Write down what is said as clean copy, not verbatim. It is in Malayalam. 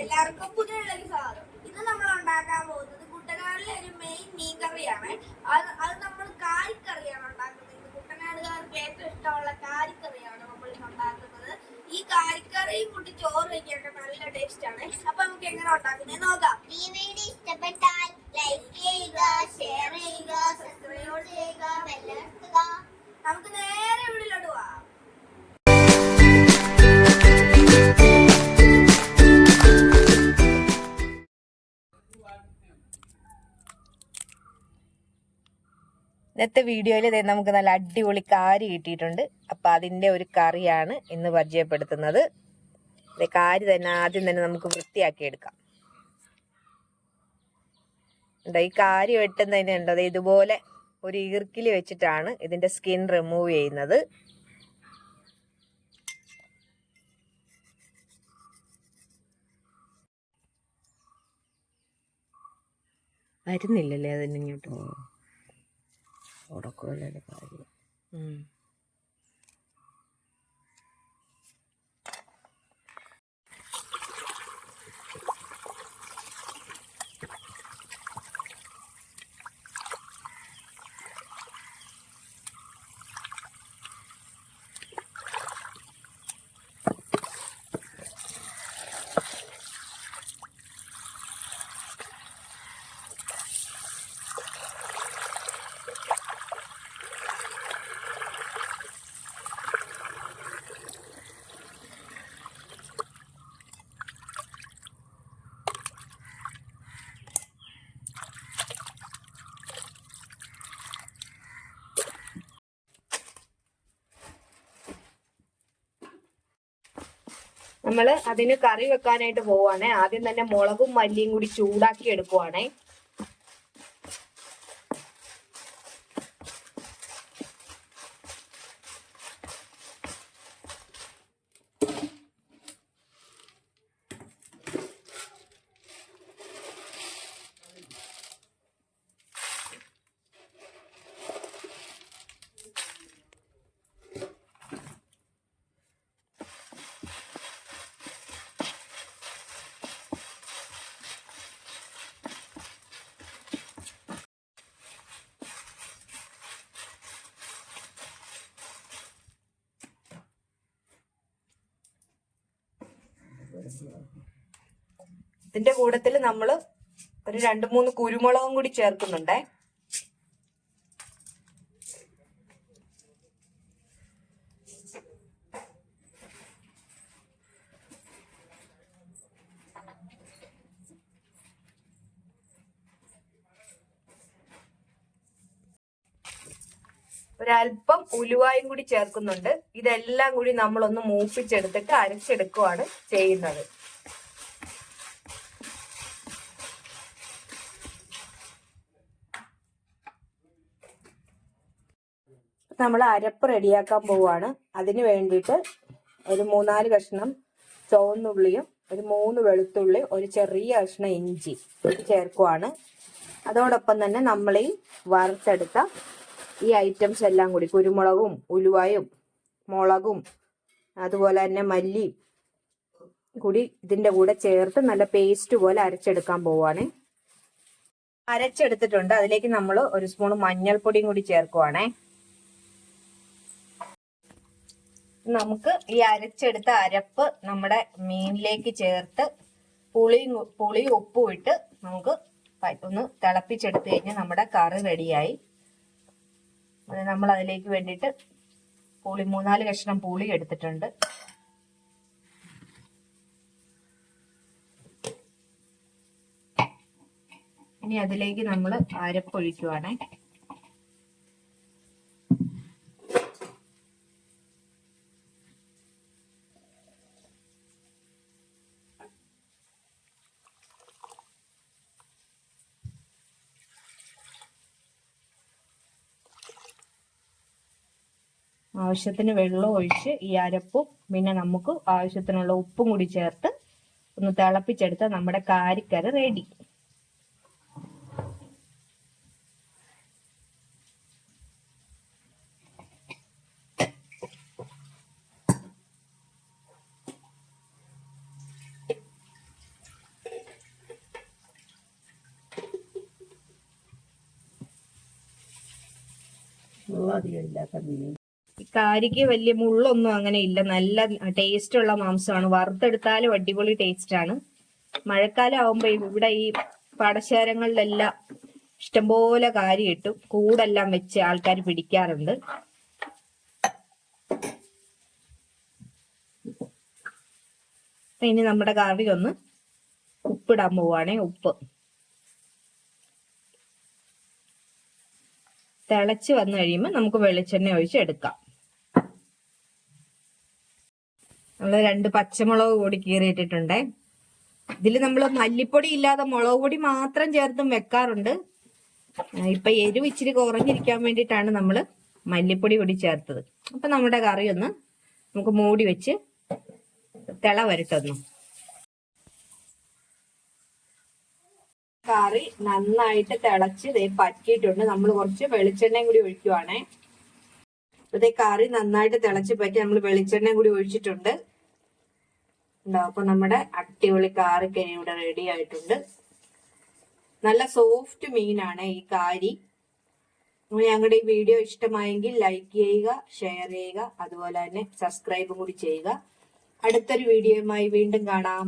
എല്ലാവർക്കും പുതിയൊരു സ്വാഗതം. ഇന്ന് നമ്മൾ ഉണ്ടാക്കാൻ പോകുന്നത് കുട്ടനാട്ടിലെ ഒരു മെയിൻ മീൻകറിയാണ്. അത് നമ്മൾ കാരിക്കറിയാണ് ഉണ്ടാക്കുന്നത്. കുട്ടനാടുകാർക്ക് ഏറ്റവും ഇഷ്ടമുള്ള കാരിക്കറിയാണ് നമ്മൾ ഇന്ന് ഉണ്ടാക്കുന്നത്. ഈ കാരിക്കറിയും കൂട്ടി ചോറ് വയ്ക്കാനൊക്കെ നല്ല ടേസ്റ്റ് ആണ്. അപ്പൊ നമുക്ക് എങ്ങനെ ഉണ്ടാക്കുന്നത് നോക്കാം. ഈ വീഡിയോ ഇഷ്ടപ്പെട്ടാൽ ലൈക്ക് ചെയ്യുക, ഷെയർ ചെയ്യുക, സബ്സ്ക്രൈബ് ചെയ്യുക, ബെൽ അമർത്തുക. നമുക്ക് നേരെ വീട്ടിലോട്ട് പോവാം. ഇന്നത്തെ വീഡിയോയിൽ നമുക്ക് നല്ല അടിപൊളി കാരി കിട്ടിയിട്ടുണ്ട്. അപ്പം അതിൻ്റെ ഒരു കറിയാണ് ഇന്ന് പരിചയപ്പെടുത്തുന്നത്. കാരി തന്നെ ആദ്യം തന്നെ നമുക്ക് വൃത്തിയാക്കി എടുക്കാം. ഈ കാരി വെട്ടുന്നതിനുണ്ട് അത് ഇതുപോലെ ഒരു ഈർക്കിലി വെച്ചിട്ടാണ് ഇതിൻ്റെ സ്കിൻ റിമൂവ് ചെയ്യുന്നത്. വരുന്നില്ലല്ലേ അതിനിങ്ങോട്ട് ഉടക്കുമല്ലേ കാര്യം. നമ്മൾ അതിന് കറി വെക്കാനായിട്ട് പോവാണേ. ആദ്യം തന്നെ മുളകും മല്ലിയും കൂടി ചൂടാക്കി എടുക്കുവാണേ. ഇതിന്റെ കൂട്ടത്തിൽ നമ്മൾ ഒരു 2-3 കുരുമുളകും കൂടി ചേർക്കുന്നുണ്ടേ. ഒരല്പം ഉലുവായും കൂടി ചേർക്കുന്നുണ്ട്. ഇതെല്ലാം കൂടി നമ്മളൊന്ന് മൂപ്പിച്ചെടുത്തിട്ട് അരച്ചെടുക്കുവാണ് ചെയ്യുന്നത്. നമ്മൾ അരപ്പ് റെഡിയാക്കാൻ പോവാണ്. അതിന് വേണ്ടിയിട്ട് ഒരു 3-4 കഷ്ണം ചുവന്നുള്ളിയും ഒരു 3 വെളുത്തുള്ളി, ഒരു ചെറിയ കഷ്ണം ഇഞ്ചി ചേർക്കുവാണ്. അതോടൊപ്പം തന്നെ നമ്മൾ ഈ വറുത്തെടുത്ത ഈ ഐറ്റംസ് എല്ലാം കൂടി കുരുമുളകും ഉലുവായും മുളകും അതുപോലെ തന്നെ മല്ലിയും കൂടി ഇതിൻ്റെ കൂടെ ചേർത്ത് നല്ല പേസ്റ്റ് പോലെ അരച്ചെടുക്കാൻ പോവാണ്. അരച്ചെടുത്തിട്ടുണ്ട്. അതിലേക്ക് നമ്മൾ 1 സ്പൂൺ മഞ്ഞൾപ്പൊടിയും കൂടി ചേർക്കുവാണേ. നമുക്ക് ഈ അരച്ചെടുത്ത അരപ്പ് നമ്മുടെ മീനിലേക്ക് ചേർത്ത് പുളിയും ഉപ്പും ഇട്ട് നമുക്ക് ഒന്ന് തിളപ്പിച്ചെടുത്ത് കഴിഞ്ഞാൽ നമ്മുടെ കറി റെഡിയായി. അത് നമ്മൾ അതിലേക്ക് വേണ്ടിയിട്ട് 3-4 കഷ്ണം പുളി എടുത്തിട്ടുണ്ട്. ഇനി അതിലേക്ക് നമ്മൾ അരപ്പൊഴിക്കുവാണേ. ആവശ്യത്തിന് വെള്ളം ഒഴിച്ച് ഈ അരപ്പും പിന്നെ നമുക്ക് ആവശ്യത്തിനുള്ള ഉപ്പും കൂടി ചേർത്ത് ഒന്ന് തിളപ്പിച്ചെടുത്താൽ നമ്മുടെ കാരിക്കറി റെഡി. ഈ കാരിക്ക് വലിയ മുള്ളൊന്നും അങ്ങനെ ഇല്ല, നല്ല ടേസ്റ്റ് ഉള്ള മാംസമാണ്. വറുത്തെടുത്താലും അടിപൊളി ടേസ്റ്റ് ആണ്. മഴക്കാലം ആവുമ്പോ ഇവിടെ ഈ പാടശേഖരങ്ങളിലെല്ലാം ഇഷ്ടംപോലെ കാരി കിട്ടും. കൂടെല്ലാം വെച്ച് ആൾക്കാർ പിടിക്കാറുണ്ട്. ഇനി നമ്മുടെ കറി ഒന്ന് ഉപ്പിടാൻ പോവാണേ. ഉപ്പ് തിളച്ച് വന്നു കഴിയുമ്പോൾ നമുക്ക് വെളിച്ചെണ്ണ ഒഴിച്ച് എടുക്കാം. നമ്മൾ 2 പച്ചമുളക് കൂടി കീറിയിട്ടിട്ടുണ്ടേ. ഇതിൽ നമ്മൾ മല്ലിപ്പൊടി ഇല്ലാതെ മുളക് പൊടി മാത്രം ചേർത്തും വെക്കാറുണ്ട്. ഇപ്പൊ എരിവ് ഇച്ചിരി കുറഞ്ഞിരിക്കാൻ വേണ്ടിയിട്ടാണ് നമ്മൾ മല്ലിപ്പൊടി കൂടി ചേർത്തത്. അപ്പൊ നമ്മുടെ കറി ഒന്ന് നമുക്ക് മൂടി വെച്ച് തിള വരട്ടൊന്നു. കറി നന്നായിട്ട് തിളച്ച് പറ്റിയിട്ടുണ്ട്. നമ്മൾ കുറച്ച് വെളിച്ചെണ്ണയും കൂടി ഒഴിക്കുവാണേ. അപ്പൊ കറി നന്നായിട്ട് തിളച്ച് പറ്റി നമ്മൾ വെളിച്ചെണ്ണയും കൂടി ഒഴിച്ചിട്ടുണ്ട്. അപ്പൊ നമ്മുടെ അടിപൊളി കാറിക്കനി ഇവിടെ റെഡി ആയിട്ടുണ്ട്. നല്ല സോഫ്റ്റ് മീനാണ് ഈ കാരി. ഞങ്ങളുടെ ഈ വീഡിയോ ഇഷ്ടമായെങ്കിൽ ലൈക്ക് ചെയ്യുക, ഷെയർ ചെയ്യുക, അതുപോലെ തന്നെ സബ്സ്ക്രൈബും കൂടി ചെയ്യുക. അടുത്തൊരു വീഡിയോയുമായി വീണ്ടും കാണാം.